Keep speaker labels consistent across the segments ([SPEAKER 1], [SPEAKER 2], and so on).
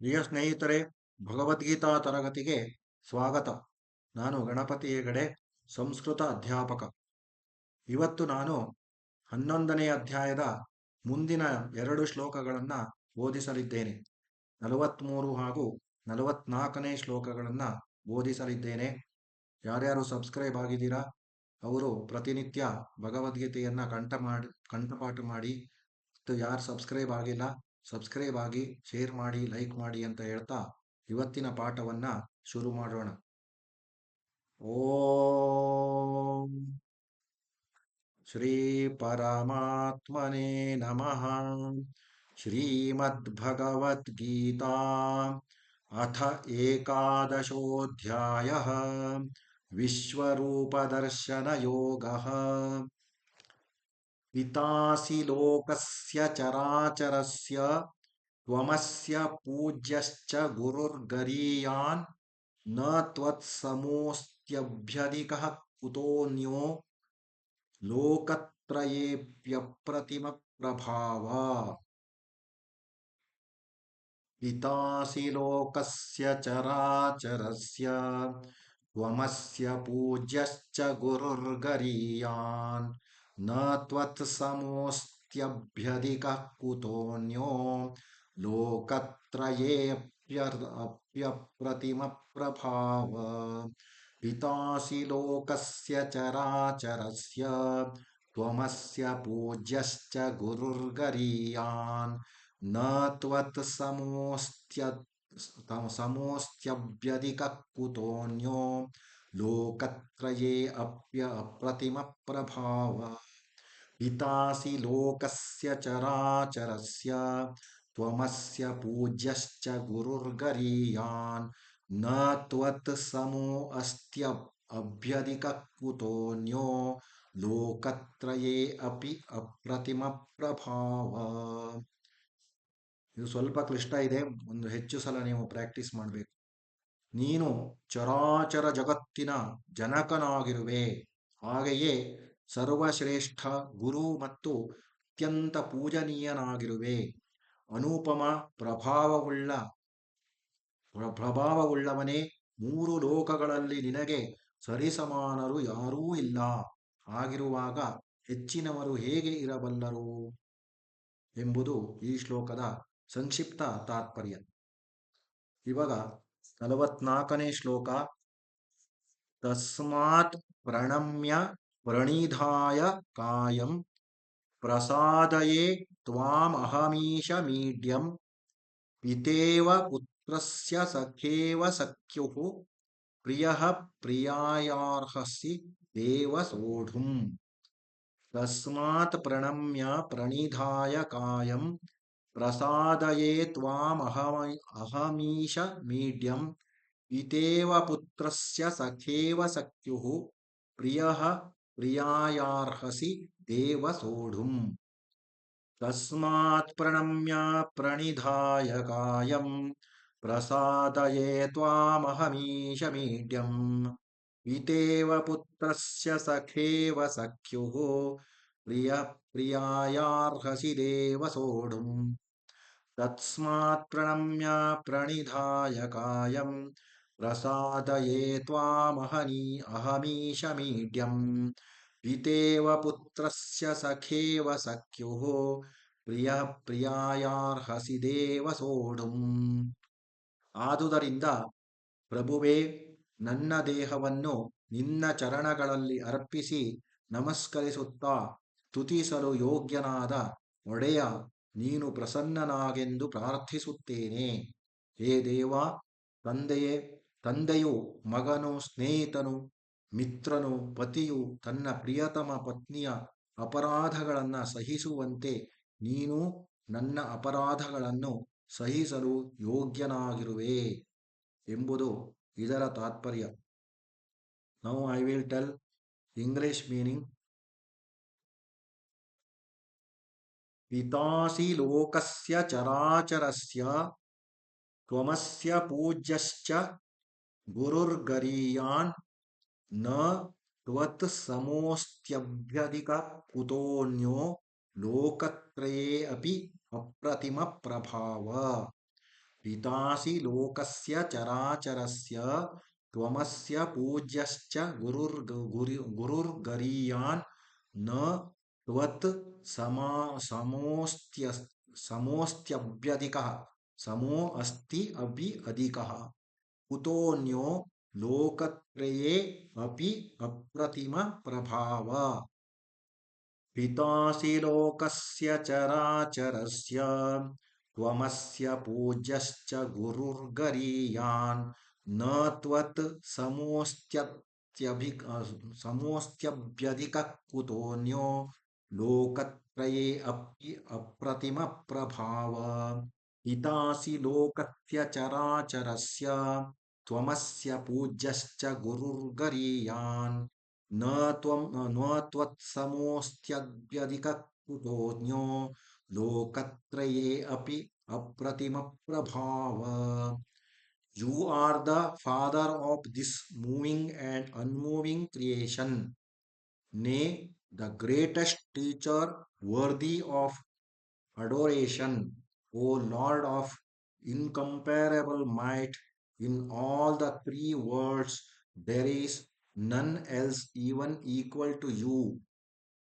[SPEAKER 1] ಪ್ರಿಯ ಸ್ನೇಹಿತರೆ, ಭಗವದ್ಗೀತಾ ತರಗತಿಗೆ ಸ್ವಾಗತ. ನಾನು ಗಣಪತಿ ಹೆಗಡೆ, ಸಂಸ್ಕೃತ ಅಧ್ಯಾಪಕ. ಇವತ್ತು ನಾನು 11ನೇ ಅಧ್ಯಾಯದ ಮುಂದಿನ 2 ಶ್ಲೋಕಗಳನ್ನು ಬೋಧಿಸಲಿದ್ದೇನೆ. 43 ಹಾಗೂ 44ನೇ ಶ್ಲೋಕಗಳನ್ನು ಬೋಧಿಸಲಿದ್ದೇನೆ. ಯಾರ್ಯಾರು ಸಬ್ಸ್ಕ್ರೈಬ್ ಆಗಿದ್ದೀರಾ ಅವರು ಪ್ರತಿನಿತ್ಯ ಭಗವದ್ಗೀತೆಯನ್ನು ಕಂಠಪಾಠ ಮಾಡಿ. ಮತ್ತು ಯಾರು ಸಬ್ಸ್ಕ್ರೈಬ್ ಆಗಿಲ್ಲ, ಸಬ್ಸ್ಕ್ರೈಬ್ ಆಗಿ, ಶೇರ್ ಮಾಡಿ, ಲೈಕ್ ಮಾಡಿ ಅಂತ ಹೇಳ್ತಾ ಇವತ್ತಿನ ಪಾಠವನ್ನ ಶುರು ಮಾಡೋಣ. ಓಂ ಶ್ರೀ ಪರಮಾತ್ಮನೇ ನಮಃ. ಶ್ರೀಮದ್ಭಗವದ್ಗೀತಾ ಅಥ ಏಕಾದಶೋऽಧ್ಯಾಯಃ ವಿಶ್ವರೂಪದರ್ಶನಯೋಗಃ. पितासि लोकस्य चराचरस्य त्वमस्य पूज्यश्च गुरुर्गरीयान् न त्वत्समोऽस्त्यभ्यधिकः कुतोऽन्यो लोकत्रयेऽप्यप्रतिमप्रभाव. पितासि लोकस्य चराचरस्य त्वमस्य पूज्यश्च गुरुर्गरीयान् न त्वत्समोऽस्त्यभ्यधिकः कुतोऽन्यो लोकत्रयेऽप्यप्रतिमप्रभाव. पितासि लोकस्य चराचरस्य त्वमस्य पूज्यश्च गुरुर्गरीयान् न त्वत्समोऽस्त्यभ्यधिकः कुतोऽन्यो लोकत्रयेऽप्यप्रतिमप्रभाव. पितासि लोकस्य चराचरस्य त्वमस्य पूज्यश्च गुरुर्गरीयान् न त्वत्समोऽस्त्यभ्यधिकः कुतोऽन्यो ಲೋಕತ್ರಯೇ ಅಪಿ ಅಪ್ರತಿಮ ಪ್ರಭಾವ. ಇದು ಸ್ವಲ್ಪ ಕ್ಲಿಷ್ಟ ಇದೆ, ಒಂದು ಹೆಚ್ಚು ಸಲ ನೀವು ಪ್ರಾಕ್ಟೀಸ್ ಮಾಡಬೇಕು. ನೀನು ಚರಾಚರ ಜಗತ್ತಿನ ಜನಕನಾಗಿರುವೆ, ಹಾಗೆಯೇ ಸರ್ವಶ್ರೇಷ್ಠ ಗುರು ಮತ್ತು ಅತ್ಯಂತ ಪೂಜನೀಯನಾಗಿರುವೆ. ಅನುಪಮ ಪ್ರಭಾವವುಳ್ಳವನೇ, 3 ಲೋಕಗಳಲ್ಲಿ ನಿನಗೆ ಸರಿಸಮಾನರು ಯಾರೂ ಇಲ್ಲ. ಆಗಿರುವಾಗ ಹೆಚ್ಚಿನವರು ಹೇಗೆ ಇರಬಲ್ಲರು ಎಂಬುದು ಈ ಶ್ಲೋಕದ ಸಂಕ್ಷಿಪ್ತ ತಾತ್ಪರ್ಯ. ಇವಾಗ 44ನೇ ಶ್ಲೋಕ. ತಸ್ಮಾತ್ ಪ್ರಣಮ್ಯ ಪ್ರಣಿಧಾಯ ಕಾಯಂ ಪ್ರಸಾದಯೇ ತ್ವಾಮಹಮೀಶ ಮೀಡ್ಯಂ ಪಿತೇವ ಪುತ್ರಸ್ಯ ಸಖೇವ ಸಖ್ಯುಃ ಪ್ರಿಯಃ ಪ್ರಿಯಾಯಾರ್ಹಸಿ ದೇವ ಸೋಢುಂ. ತಸ್ಮಾತ್ ಪ್ರಣಮ್ಯ ಪ್ರಣಿಧಾಯ ಕಾಯಂ ಪ್ರಸಾದಯೇ ತ್ವಾಮಹಮೀಶ ಮೀಡ್ಯಂ ಪಿತೇವ ಪುತ್ರಸ್ಯ ಸಖೇವ ಸಖ್ಯುಃ ಪ್ರಿಯಃ ಪ್ರಿಯಾಯಾರ್ಹಸಿ ದೇವ ಸೋಢುಂ. ತಸ್ಮಾತ್ ಪ್ರಣಮ್ಯ ಪ್ರಣಿಧಾಯ ಕಾಯಂ ಪ್ರಸಾದಯೇ ತ್ವಾಮಹಮೀಶ ಮೀಡ್ಯಂ ಪಿತೇವ ಪುತ್ರಸ್ಯ ಸಖೇವ ಸಖ್ಯುಃ ಪ್ರಿಯಾಯಾರ್ಹಸಿ ದೇವ ಸೋಢುಂ. ತಸ್ಮಾತ್ ಪ್ರಣಮ್ಯ ಪ್ರಣಿಧಾಯ ಕಾಯಂ ಪ್ರಸಾದಯೇ ತ್ವಾಮಹಮೀಶ ಮೀಡ್ಯಂ ಪಿತೇವ ಪುತ್ರಸ್ಯ ಸಖೇವ ಸಖ್ಯುಃ ಪ್ರಿಯಾಯಾರ್ಹಸಿ ದೇವ ಸೋಢುಂ. ಆದುದರಿಂದ ಪ್ರಭುವೇ, ನನ್ನ ದೇಹವನ್ನು ನಿನ್ನ ಚರಣಗಳಲ್ಲಿ ಅರ್ಪಿಸಿ ನಮಸ್ಕರಿಸುತ್ತಾ ಸ್ತುತಿಸಲು ಯೋಗ್ಯನಾದ ಒಡೆಯ, ನೀನು ಪ್ರಸನ್ನನಾಗೆಂದು ಪ್ರಾರ್ಥಿಸುತ್ತೇನೆ. ಹೇ ದೇವ, ತಂದೆಯು ಮಗನು, ಸ್ನೇಹಿತನು, ಮಿತ್ರನು, ಪತಿಯು ತನ್ನ ಪ್ರಿಯತಮ ಪತ್ನಿಯ ಅಪರಾಧಗಳನ್ನು ಸಹಿಸುವಂತೆ ನೀನು ನನ್ನ ಅಪರಾಧಗಳನ್ನು ಸಹಿಸಲು ಯೋಗ್ಯನಾಗಿರುವೆ ಎಂಬುದು ಇದರ ತಾತ್ಪರ್ಯ. Now I will tell English meaning. ಪಿತಾಸಿ ಲೋಕಸ್ಯ ಚರಾಚರಸ್ಯ ತ್ವಮಸ್ಯ ಪೂಜ್ಯಶ್ಚ ಗುರುರ್ಗರೀಯಾನ್ ನ ತ್ವತ್ ಸಮೋಸ್ತ್ಯಭ್ಯಧಿಕ ಕುತೋನ್ಯೋ ಲೋಕತ್ರಯೇ ಅಪಿ ಅಪ್ರತಿಮ ಪ್ರಭಾವ. पितासि लोकस्य चराचरस्य त्वमस्य पूज्यश्च गुरुर्गरीयान् न त्वत् समा समोऽस्त्य समोऽस्त्यभ्यधिकः समो अस्ति अभि अधिकः कुतोऽन्यो लोकत्रये अपि अप्रतिम प्रभाव पितासि लोकस्य चराचरस्य त्वमस्य पूज्यश्च गुरुर्गरीयान् न त्वत् समोऽस्त्यभ्यधिकः कुतोऽन्यो लोकत्रये अप्रतिमप्रभाव पितासि लोकस्य चराचरस्य त्वमस्य पूज्यश्च गुरुर्गरीयान् न त्वं न त्वत्समोऽस्त्यभ्यधिकः कुतोऽन्यो लोकत्रये अपि अप्रतिमप्रभाव You are the father of this moving and unmoving creation, nay, the greatest teacher worthy of adoration, O Lord of incomparable might. In all the three worlds, there is none else even equal to you.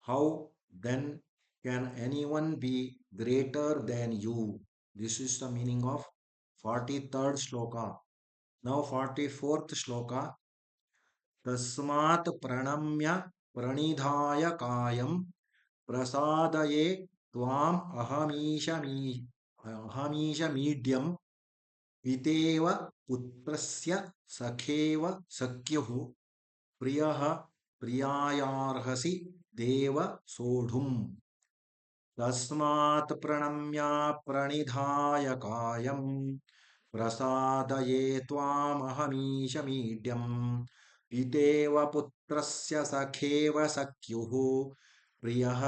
[SPEAKER 1] How then can anyone be greater than you? This is the meaning of 43rd shloka. Now 44th shloka. Tasmat pranamya pranidhaya kayam प्रसादये त्वाम् अहमीशमीड्यम् पितेव पुत्रस्य सखेव सख्युः प्रियः प्रियायार्हसि देव सोढुम् तस्मात् प्रणम्या प्रणिधाय कायम् प्रसादये त्वामहमीशमीड्यम् पितेव पुत्रस्य सखेव सख्युः प्रियः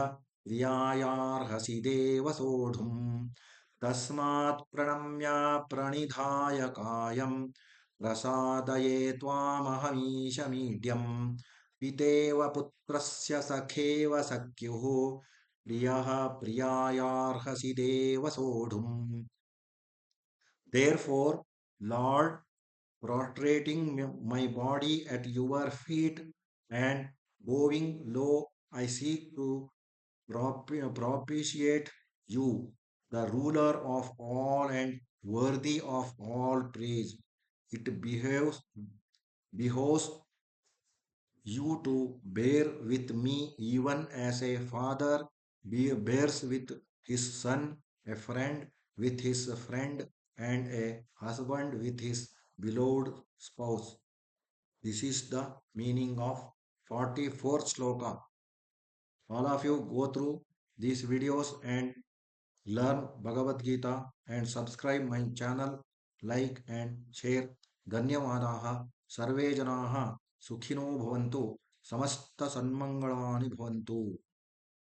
[SPEAKER 1] प्रियायार्हसि देव सोढुम् तस्मात् प्रणम्या प्रणिधाय कायम् प्रसादये त्वामहमीशमीड्यम् पितेव पुत्रस्य सखेव सख्युः प्रियः प्रियायार्हसि देव सोढुम् Therefore, Lord, prostrating my body at your feet and bowing low, I seek to propitiate you, the ruler of all and worthy of all praise. It behoves you to bear with me even as a father bears with his son, a friend with his friend, and a husband with his beloved spouse. This is the meaning of 44th sloka. All of you go through these videos and learn Bhagavad Gita and subscribe my channel, like and share. धन्यवादाः सर्वे जनाः सुखिनो भवन्तु समस्त सन्मंगलानि भवन्तु